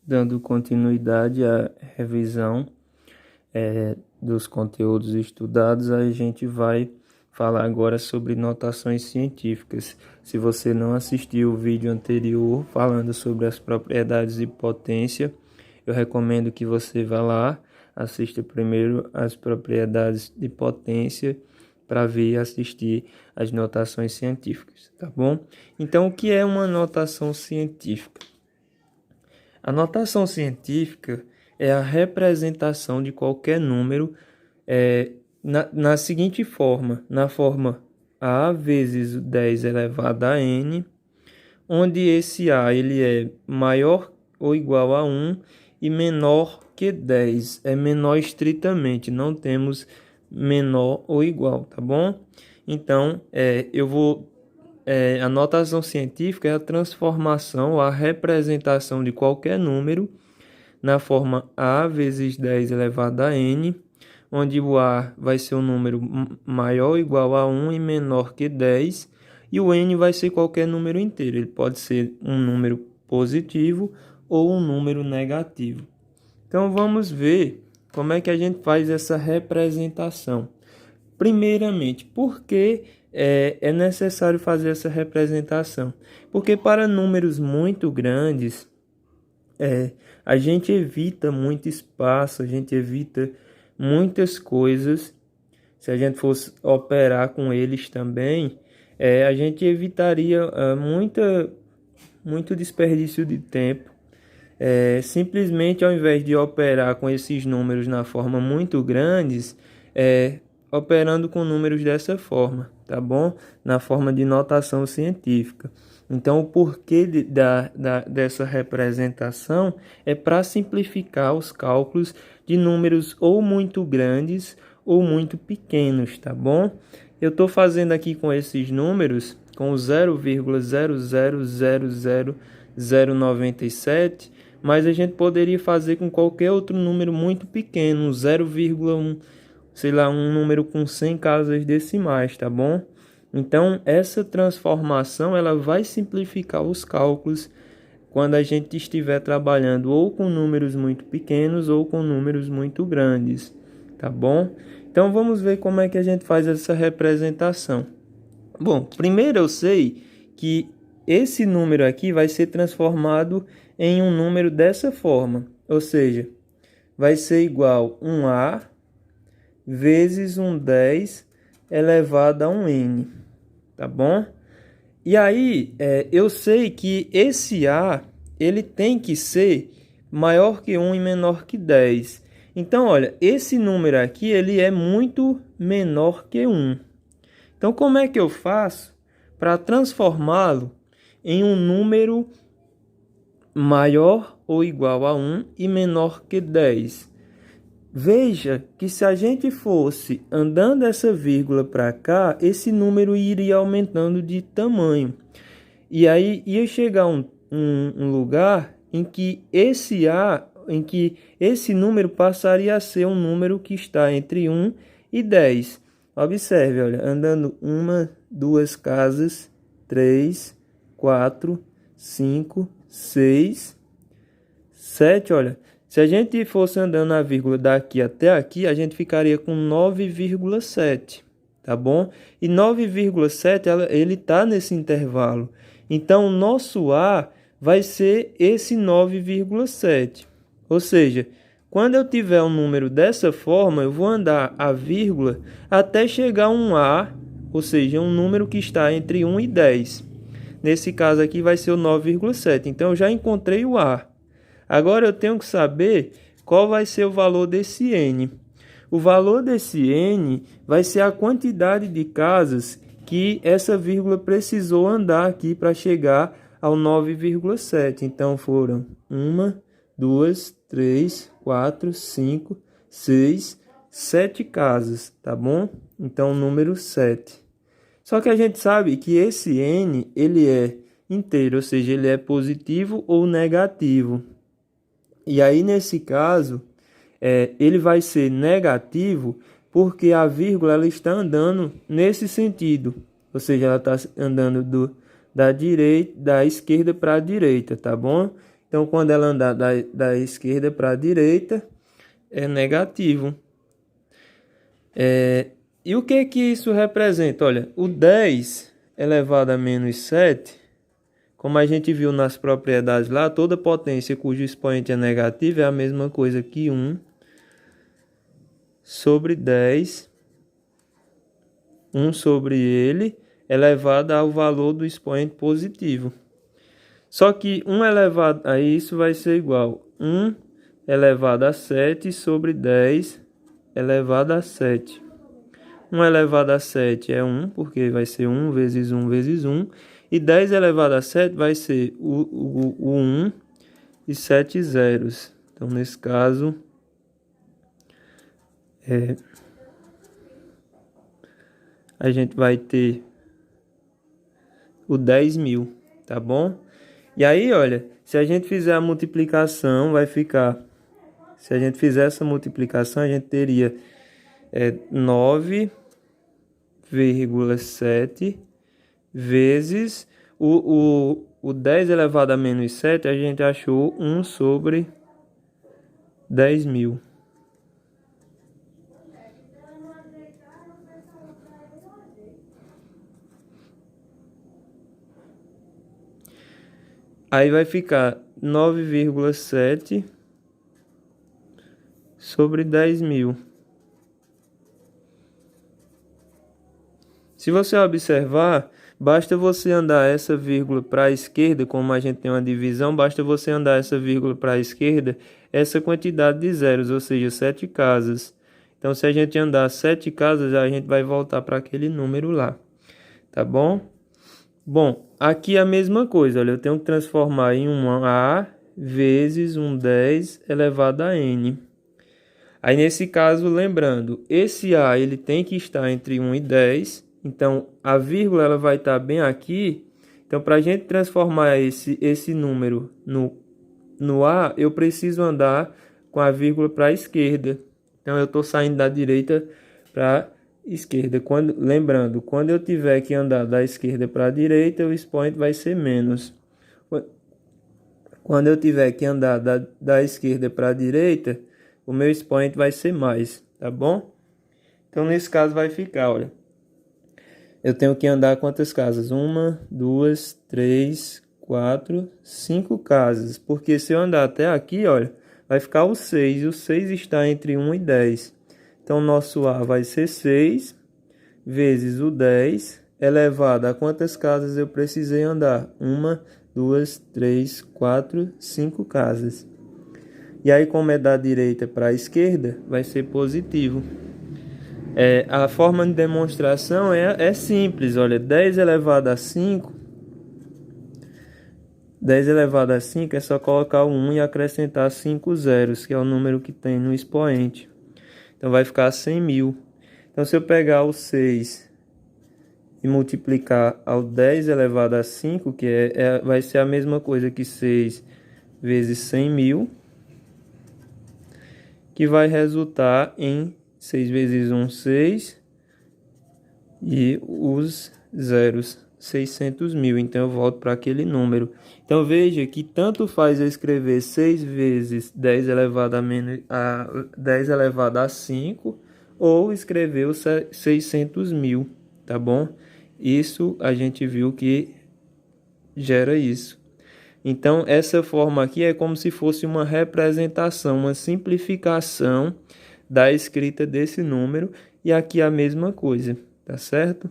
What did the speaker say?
dando continuidade à revisão dos conteúdos estudados, a gente vai falar agora sobre notações científicas. Se você não assistiu o vídeo anterior falando sobre as propriedades de potência, eu recomendo que você vá lá, assista primeiro as propriedades de potência para ver e assistir as notações científicas, tá bom? Então, o que é uma notação científica? A notação científica é a representação de qualquer número na seguinte forma, na forma A vezes 10 elevado a N, onde esse A ele é maior ou igual a 1 e menor que 10. É menor estritamente, não temos menor ou igual, tá bom? Então, a notação científica é a transformação ou a representação de qualquer número na forma A vezes 10 elevado a N, onde o A vai ser um número maior ou igual a 1 e menor que 10, e o N vai ser qualquer número inteiro. Ele pode ser um número positivo ou um número negativo. Então vamos ver como é que a gente faz essa representação. Primeiramente, por que é necessário fazer essa representação? Porque para números muito grandes, a gente evita muito espaço, a gente evita muitas coisas. Se a gente fosse operar com eles também, a gente evitaria muito desperdício de tempo. Simplesmente ao invés de operar com esses números na forma muito grandes, operando com números dessa forma, tá bom? Na forma de notação científica. Então, o porquê dessa representação é para simplificar os cálculos de números ou muito grandes ou muito pequenos, tá bom? Eu estou fazendo aqui com esses números, com o 0,0000097, mas a gente poderia fazer com qualquer outro número muito pequeno, 0,1, sei lá, um número com 100 casas decimais, tá bom? Então, essa transformação ela vai simplificar os cálculos quando a gente estiver trabalhando ou com números muito pequenos ou com números muito grandes, tá bom? Então, vamos ver como é que a gente faz essa representação. Bom, primeiro eu sei que esse número aqui vai ser transformado em um número dessa forma, ou seja, vai ser igual a 1A vezes um 10 elevado a um N, tá bom? E aí, eu sei que esse A, ele tem que ser maior que 1 e menor que 10. Então, olha, esse número aqui, ele é muito menor que 1. Então, como é que eu faço para transformá-lo em um número maior ou igual a 1 e menor que 10? Veja que se a gente fosse andando essa vírgula para cá, esse número iria aumentando de tamanho. E aí ia chegar um lugar em que esse número passaria a ser um número que está entre 1 e 10. Observe, olha, andando 1, 2 casas, 3, 4, 5, 6, 7, olha. Se a gente fosse andando a vírgula daqui até aqui, a gente ficaria com 9,7, tá bom? E 9,7 ele está nesse intervalo. Então, o nosso A vai ser esse 9,7. Ou seja, quando eu tiver um número dessa forma, eu vou andar a vírgula até chegar a um A, ou seja, um número que está entre 1 e 10. Nesse caso aqui vai ser o 9,7. Então, eu já encontrei o A. Agora eu tenho que saber qual vai ser o valor desse N. O valor desse N vai ser a quantidade de casas que essa vírgula precisou andar aqui para chegar ao 9,7. Então foram 1, 2, 3, 4, 5, 6, 7 casas, tá bom? Então número 7. Só que a gente sabe que esse N ele é inteiro, ou seja, ele é positivo ou negativo. E aí, nesse caso, ele vai ser negativo porque a vírgula ela está andando nesse sentido. Ou seja, ela está andando da esquerda para a direita, tá bom? Então, quando ela andar da esquerda para a direita, é negativo. E o que isso representa? Olha, o 10 elevado a menos 7, como a gente viu nas propriedades lá, toda potência cujo expoente é negativo é a mesma coisa que 1 sobre 10, 1 sobre ele, elevado ao valor do expoente positivo. Só que 1 elevado a isso vai ser igual a 1 elevado a 7 sobre 10 elevado a 7. 1 elevado a 7 é 1, porque vai ser 1 vezes 1 vezes 1. E 10 elevado a 7 vai ser o 1 e 7 zeros. Então, nesse caso, a gente vai ter o 10.000, tá bom? E aí, olha, se a gente fizer a multiplicação, vai ficar... Se a gente fizer essa multiplicação, a gente teria 9,7 vezes o 10 elevado a menos 7, a gente achou 1 sobre 10.000. Aí vai ficar 9,7 sobre 10.000. Se você observar, basta você andar essa vírgula para a esquerda, como a gente tem uma divisão, basta você andar essa vírgula para a esquerda, essa quantidade de zeros, ou seja, 7 casas. Então, se a gente andar 7 casas, a gente vai voltar para aquele número lá, tá bom? Bom, aqui a mesma coisa, olha, eu tenho que transformar em um A vezes um 10 elevado a N. Aí, nesse caso, lembrando, esse A ele tem que estar entre 1 e 10, então a vírgula ela vai estar bem aqui. Então, para a gente transformar esse número no A, eu preciso andar com a vírgula para a esquerda. Então, eu estou saindo da direita para a esquerda. Lembrando, quando eu tiver que andar da esquerda para a direita, o expoente vai ser menos. Quando eu tiver que andar da esquerda para a direita, o meu expoente vai ser mais, tá bom? Então, nesse caso, vai ficar, olha. Eu tenho que andar quantas casas? 1, 2, 3, 4, 5 casas. Porque se eu andar até aqui, olha, vai ficar o 6. E o 6 está entre 1 e 10. Então, nosso A vai ser 6 vezes o 10 elevado a quantas casas eu precisei andar? 1, 2, 3, 4, 5 casas. E aí, como é da direita para a esquerda, vai ser positivo. A forma de demonstração é simples. Olha, 10 elevado a 5. 10 elevado a 5 é só colocar o 1 e acrescentar 5 zeros, que é o número que tem no expoente. Então, vai ficar 100.000. Então, se eu pegar o 6 e multiplicar ao 10 elevado a 5, que vai ser a mesma coisa que 6 vezes 100.000, que vai resultar em 6 vezes 1, 6, e os zeros, 600.000. Então, eu volto para aquele número. Então, veja que tanto faz eu escrever 6 vezes 10 elevado a 5, ou escrever os 600.000, tá bom? Isso a gente viu que gera isso. Então, essa forma aqui é como se fosse uma representação, uma simplificação da escrita desse número. E aqui a mesma coisa, tá certo?